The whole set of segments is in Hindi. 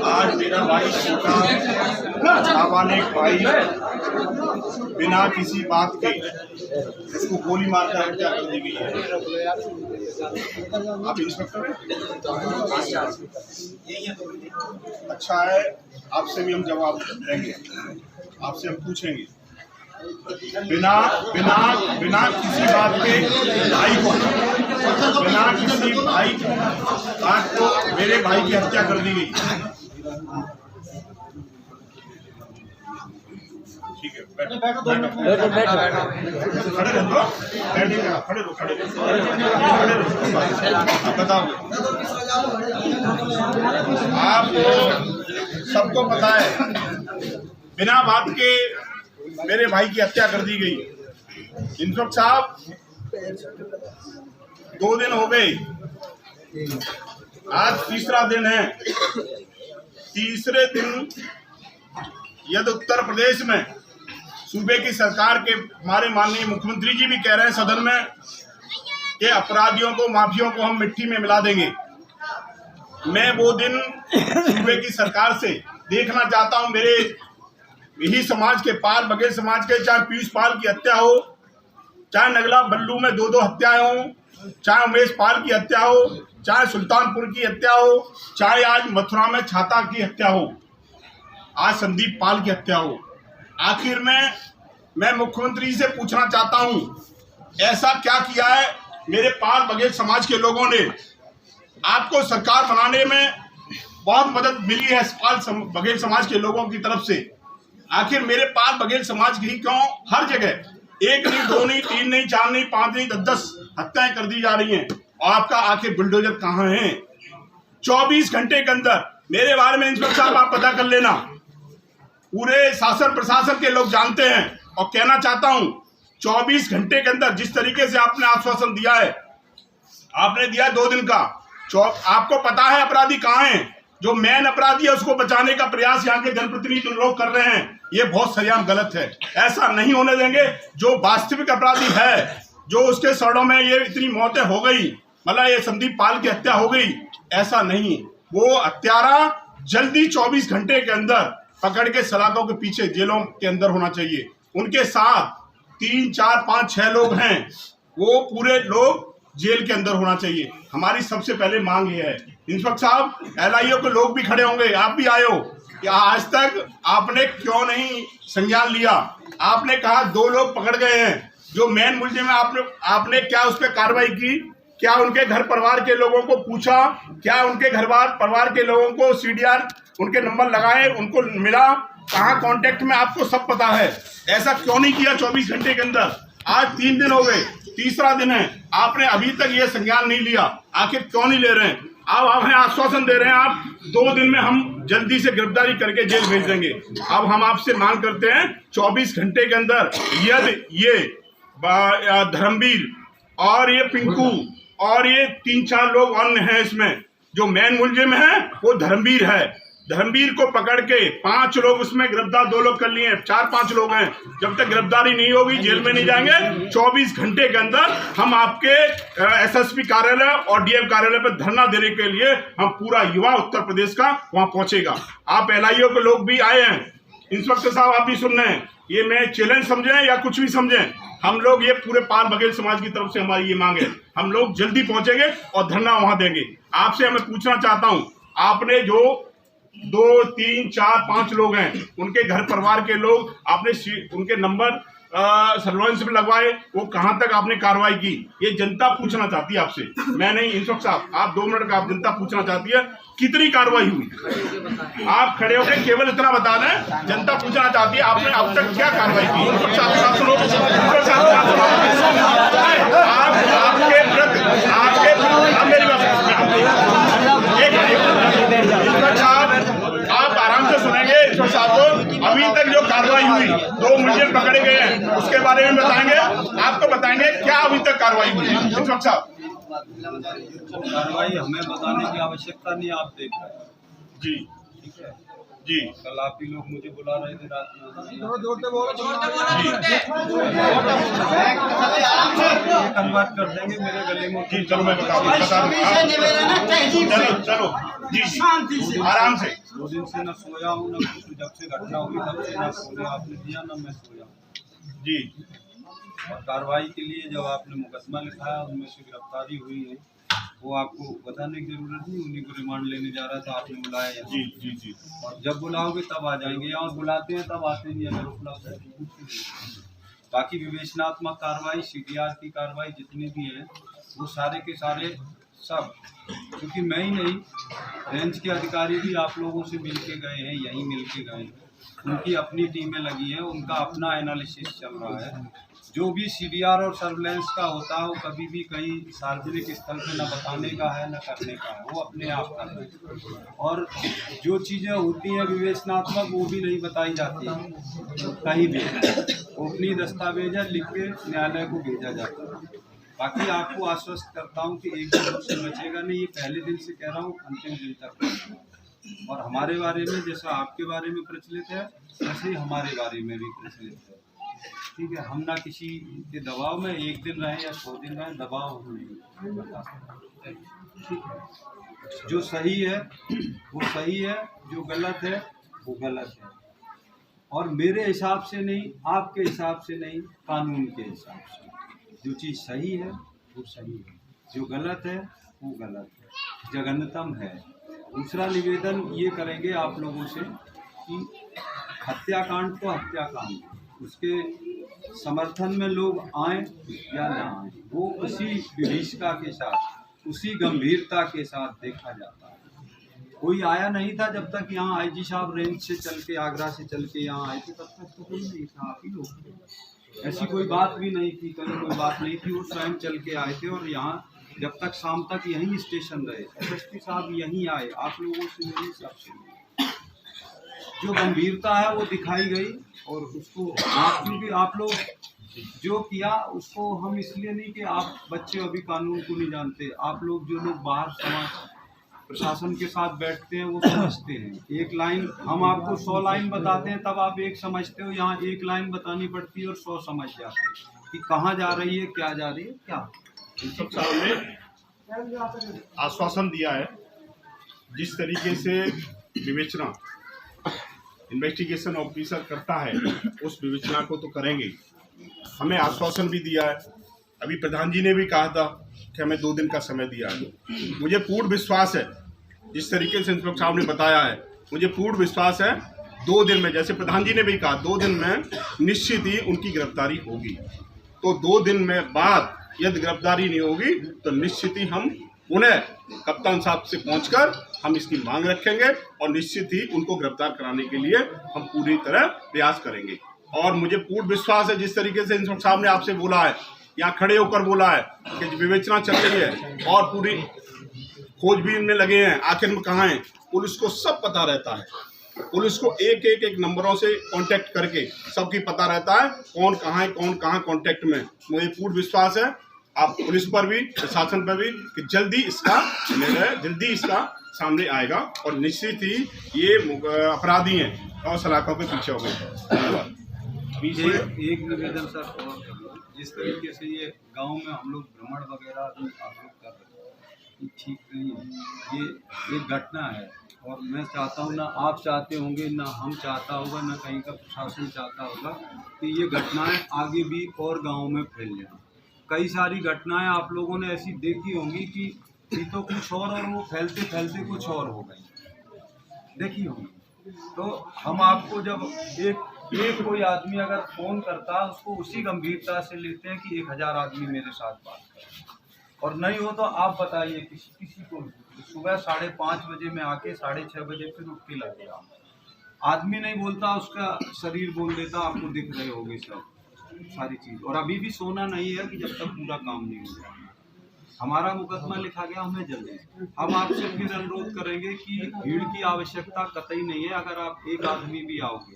आज मेरा भाई छोटा नाबालिग भाई बिना किसी बात के इसको गोली मारकर हत्या कर दी गई है। आप इंस्पेक्टर हैं? अच्छा है, आपसे भी हम जवाब देंगे, आपसे हम पूछेंगे। बिना बिना बिना किसी बात के भाई को, बिना किसी भाई बात को मेरे भाई की हत्या कर दी गई। ठीक है, बैठो बैठो बैठो बैठो, खड़े रहो, बैठिएगा, खड़े रहो, खड़े रहो, बताओ। आपको सबको पता है बिना बात के मेरे भाई की हत्या कर दी गई। इंस्पेक्टर साहब, 2 दिन हो गए, आज तीसरा दिन है। तीसरे दिन यदि उत्तर प्रदेश में सूबे की सरकार के हमारे माननीय मुख्यमंत्री जी भी कह रहे हैं सदन में कि अपराधियों को, माफियों को हम मिट्टी में मिला देंगे। मैं वो दिन सूबे की सरकार से देखना चाहता हूं, मेरे यही समाज के, पाल बघेल समाज के, चाहे पीयूष पाल की हत्या हो, चाहे नगला बल्लू में 2 हत्याएं हो, चाहे उमेश पाल की हत्या हो, चाहे सुल्तानपुर की हत्या हो, चाहे आज मथुरा में छाता की हत्या हो, आज संदीप पाल की हत्या हो। आखिर में मैं मुख्यमंत्री से पूछना चाहता हूं, ऐसा क्या किया है मेरे पाल बघेल समाज के लोगों ने? आपको सरकार बनाने में बहुत मदद मिली है पाल बघेल समाज के लोगों की तरफ से। आखिर मेरे पाल बघेल समाज की क्यों हर जगह 1 नहीं, 2 नहीं, 3 नहीं, 4 नहीं, 5 नहीं, 10 हत्याएं कर दी जा रही हैं? और आपका आखिर बुलडोजर कहाँ है? 24 घंटे के अंदर मेरे बारे में इंस्पेक्टर साहब आप पता कर लेना, पूरे शासन प्रशासन के लोग जानते हैं। और कहना चाहता हूं, 24 घंटे के अंदर जिस तरीके से आपने आश्वासन दिया है, आपने दिया 2 दिन का, आपको पता है अपराधी कहाँ हैं? जो मेन अपराधी है उसको बचाने का प्रयास यहाँ के जनप्रतिनिधि लोग कर रहे हैं, ये बहुत सरेआम गलत है। ऐसा नहीं होने देंगे। जो वास्तविक अपराधी है, जो उसके सड़ों में ये इतनी मौतें हो गई, मतलब ये संदीप पाल की हत्या हो गई, ऐसा नहीं। वो हत्यारा जल्दी 24 घंटे के अंदर पकड़ के सलाखों के पीछे जेलों के अंदर होना चाहिए। उनके साथ 3, 4, 5, 6 लोग हैं, वो पूरे लोग जेल के अंदर होना चाहिए। हमारी सबसे पहले मांग ये है। इंस्पेक्टर साहब, LIO के लोग भी खड़े होंगे, आप भी आए हो, कि आज तक आपने क्यों नहीं संज्ञान लिया? आपने कहा 2 लोग पकड़ गए हैं, जो मेन मुलजिम है, आपने क्या उस पर कार्रवाई की? क्या उनके घर परिवार के लोगों को पूछा? क्या उनके घर परिवार के लोगों को CDR उनके नंबर लगाए, उनको मिला? कहाँ कांटेक्ट में? आपको सब पता है। ऐसा क्यों नहीं किया 24 घंटे के अंदर? आज 3 दिन हो गए, तीसरा दिन है, आपने अभी तक ये संज्ञान नहीं लिया। आखिर क्यों नहीं ले रहे हैं? अब हमें आश्वासन दे रहे हैं आप 2 दिन में हम जल्दी से गिरफ्तारी करके जेल भेज देंगे। अब हम आपसे मांग करते हैं 24 घंटे के अंदर यदि ये धर्मवीर और ये पिंकू और ये 3-4 लोग अन्य हैं, इसमें जो मेन मुलजिम है वो धर्मवीर है, धर्मवीर को पकड़ के 5 लोग उसमें गिरफ्तार, 2 लोग कर लिए, 4-5 लोग हैं। जब तक गिरफ्तारी नहीं होगी जेल में नहीं जाएंगे। 24 घंटे के अंदर हम आपके SSP कार्यालय और DM कार्यालय पर धरना देने के लिए हम पूरा युवा उत्तर प्रदेश का वहां पहुंचेगा। आप LIO के लोग भी आए हैं, इंस्पेक्टर साहब आप भी सुन रहे हैं, ये मैं चैलेंज समझें या कुछ भी समझें, हम लोग ये पूरे पाल बघेल समाज की तरफ से हमारी ये मांग है, हम लोग जल्दी पहुंचेंगे और धरना वहां देंगे। आपसे हमें पूछना चाहता हूं, आपने जो 2, 3, 4, 5 लोग हैं, उनके घर परिवार के लोग, आपने उनके नंबर सर्वेलेंस में लगवाए, वो कहां तक आपने कार्रवाई की? ये जनता पूछना चाहती है आपसे, मैं नहीं। इंस्पेक्टर साहब, आप 2 मिनट का, आप जनता पूछना चाहती है कितनी कार्रवाई हुई? आप खड़े होकर केवल इतना बता दें, जनता पूछना चाहती है आपने अब तक क्या कार्रवाई की? इंस्पेक्टर साहब सुनो, इंस्पेक्टर साहब आपके प्रति मेरी बात, आप आराम से सुनेंगे इंस्पेक्टर साहब को। अभी तक जो कार्रवाई हुई, 2 मुलजिम पकड़े गए हैं, उसके बारे में बताएंगे, आपको बताएंगे क्या अभी तक कार्रवाई हुई। इंस्पेक्टर साहब, कार्रवाई हमें बताने की आवश्यकता नहीं, आप देख रहे हैं जी। ठीक है, जी। कल आप ही लोग मुझे बुला रहे थे रात में, कन्वर्ट कर देंगे मेरे गले में। जी चलो मैं बता दूं। चलो जी जी आराम से। 2 दिन से न सोया हूँ, न कुछ, जब से घटना हुई तब से न सोने आपने दिया न मैं सोया जी। और कार्रवाई के लिए जब आपने मुकदमा लिखा है उनमें से गिरफ्तारी हुई है, वो आपको बताने की जरूरत नहीं, उन्हीं को रिमांड लेने जा रहा था, आपने बुलाया यहाँ। जी जी जी। और जब बुलाओगे तब आ जाएंगे, और बुलाते हैं तब आते नहीं अगर उपलब्ध है। बाकी विवेचनात्मक कार्रवाई, CDR की कार्रवाई जितने भी हैं वो सारे के सारे सब, क्योंकि मैं ही नहीं, रेंज के अधिकारी भी आप लोगों से मिल के गए हैं, यहीं मिल के गए हैं, उनकी अपनी टीमें लगी हैं, उनका अपना एनालिसिस चल रहा है। जो भी CDR और सर्विलेंस का होता है वो कभी भी कहीं सार्वजनिक स्थल पे न बताने का है न करने का है, वो अपने आप कर रहे हैं। और जो चीज़ें होती हैं विवेचनात्मक वो भी नहीं बताई जाती कहीं भी, ओपनी दस्तावेज लिख के न्यायालय को भेजा जाता है। बाकी आपको आश्वस्त करता हूँ कि एक दिन से बचेगा नहीं, ये पहले दिन से कह रहा हूँ, अंतिम दिन तक। और हमारे बारे में जैसा आपके बारे में प्रचलित है वैसे ही हमारे बारे में भी प्रचलित है, ठीक है। हम ना किसी के दबाव में 1 दिन रहे या 100 दिन रहे, दबाव नहीं बता सकते, ठीक है। जो सही है वो सही है, जो गलत है वो गलत है, और मेरे हिसाब से नहीं, आपके हिसाब से नहीं, कानून के हिसाब से। जो चीज़ सही है वो सही है, जो गलत है वो गलत है, जघन्यतम है। दूसरा निवेदन ये करेंगे आप लोगों से कि हत्याकांड तो हत्याकांड, उसके समर्थन में लोग आए या ना आए, वो उसी विभीषिका के साथ, उसी गंभीरता के साथ देखा जाता है। कोई आया नहीं था जब तक यहाँ IG साहब रेंज से चल के, आगरा से चल के यहाँ आए थे, तब तक तो कोई नहीं था, आप ही लोग थे। ऐसी कोई बात भी नहीं थी, कहीं कोई बात नहीं थी, वो स्वयं चल के आए थे, और यहाँ जब तक शाम तक यहीं स्टेशन रहे, SSP साहब यहीं आए, आप लोगों से मिले, सबसे जो गंभीरता है वो दिखाई गई। और उसको आप, क्योंकि आप लोग जो किया उसको हम इसलिए नहीं कि आप बच्चे अभी कानून को नहीं जानते, आप लोग जो लोग बाहर समाज प्रशासन के साथ बैठते हैं वो समझते हैं। एक लाइन हम आपको 100 लाइन बताते हैं तब आप एक समझते हो, यहाँ 1 लाइन बतानी पड़ती है और 100 समझ जाते हैं कि कहाँ जा रही है, क्या जा रही है, क्या। सब साहब ने आश्वासन दिया है, जिस तरीके से विवेचना इन्वेस्टिगेशन ऑफिसर करता है उस विवेचना को तो करेंगे। हमें आश्वासन भी दिया है, अभी प्रधान जी ने भी कहा था कि हमें 2 दिन का समय दिया है। मुझे पूर्ण विश्वास है, जिस तरीके से इंस्पेक्टर साहब ने बताया है, मुझे पूर्ण विश्वास है 2 दिन में, जैसे प्रधान जी ने भी कहा 2 दिन में निश्चित ही उनकी गिरफ्तारी होगी। तो 2 दिन में बाद यदि गिरफ्तारी नहीं होगी तो निश्चित ही हम पुनः कप्तान साहब से पहुंचकर हम इसकी मांग रखेंगे और निश्चित ही उनको गिरफ्तार कराने के लिए हम पूरी तरह प्रयास करेंगे। और मुझे पूर्ण विश्वास है, जिस तरीके से इंस्पेक्टर साहब ने आपसे बोला है, यहाँ खड़े होकर बोला है कि विवेचना चल रही है और पूरी खोजबीन में लगे हैं, आखिर में कहाँ हैं, पुलिस को सब पता रहता है। पुलिस को एक नंबरों से कांटेक्ट करके सबकी पता रहता है कौन कहाँ है, कौन कहाँ कांटेक्ट में। मुझे पूर्ण विश्वास है आप पुलिस पर भी, प्रशासन पर भी, कि जल्दी इसका सामने आएगा और निश्चित ही ये अपराधी हैं और सलाखों के पीछे हो गए। धन्यवाद। एक निवेदन सर, जिस तरीके से ये गांव में हम लोग भ्रमण वगैरह आप लोग कर रहे हैं, ठीक नहीं है। ये एक घटना है और मैं चाहता हूँ, ना आप चाहते होंगे, ना हम चाहता होगा, ना कहीं का प्रशासन चाहता होगा कि ये घटनाएं आगे भी और गाँव में फैल जाएं। कई सारी घटनाएं आप लोगों ने ऐसी देखी होंगी कि थी तो कुछ और वो फैलते फैलते कुछ और हो गई, देखी होंगी। तो हम आपको जब एक कोई आदमी अगर फ़ोन करता है उसको उसी गंभीरता से लेते हैं कि 1000 आदमी मेरे साथ बात करे, और नहीं हो तो आप बताइए किसी को सुबह 5:30 बजे में आके 6:30 बजे फिर उठ के लगेगा। आदमी नहीं बोलता, उसका शरीर बोल देता, आपको दिख रहे होंगे सब सारी चीज़। और अभी भी सोना नहीं है कि जब तक पूरा काम नहीं हो जाए। हमारा मुकदमा लिखा गया, हमें जल्दी। हम आपसे फिर अनुरोध करेंगे कि भीड़ की आवश्यकता कतई नहीं है। अगर आप 1 आदमी भी आओगे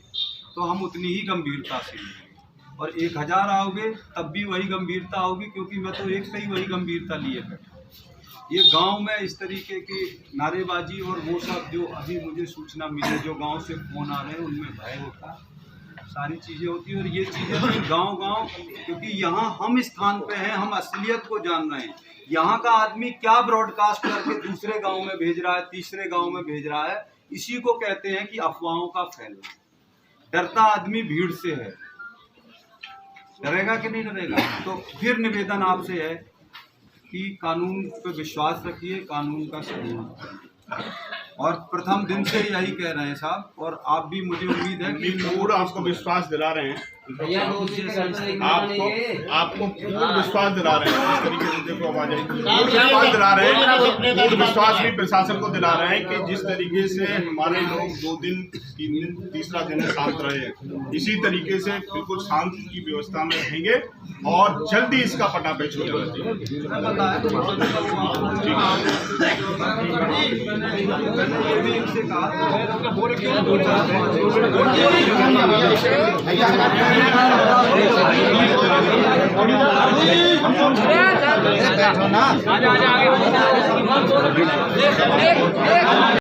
तो हम उतनी ही गंभीरता से लेंगे, और 1000 आओगे तब भी वही गंभीरता होगी, क्योंकि मैं तो एक से ही वही गंभीरता लिए बैठा। ये गांव में इस तरीके की नारेबाजी और वो सब जो अभी मुझे सूचना मिली, जो गांव से फोन आ रहे हैं उनमें भय होता है, सारी चीज़ें होती हैं। और ये चीज़ें फिर गांव क्योंकि यहाँ हम स्थान पे हैं, हम असलियत को जान रहे हैं। यहाँ का आदमी क्या ब्रॉडकास्ट करके दूसरे गांव में भेज रहा है, तीसरे गांव में भेज रहा है, इसी को कहते हैं कि अफवाहों का फैलना। डरता आदमी भीड़ से है, डरेगा कि नहीं डरेगा? तो फिर निवेदन आपसे है कि कानून पे विश्वास रखिए, कानून का सहयोग करिए। और प्रथम दिन से यही कह रहे हैं साहब, और आप भी, मुझे उम्मीद है कि पूरा आपको विश्वास दिला रहे हैं, आपको पूर्ण विश्वास दिला रहे हैं। इस तरीके से देखो आवाज आई, विश्वास दिला रहे हैं, पूर्ण विश्वास भी प्रशासन को दिला रहे हैं कि जिस तरीके से हमारे लोग 2 दिन 3 दिन तीसरा दिन शांत रहे हैं, इसी तरीके से बिल्कुल शांत की व्यवस्था में रहेंगे और जल्दी इसका पटापेच हो जाएगा। बैठो ना, आजा आजा आगे।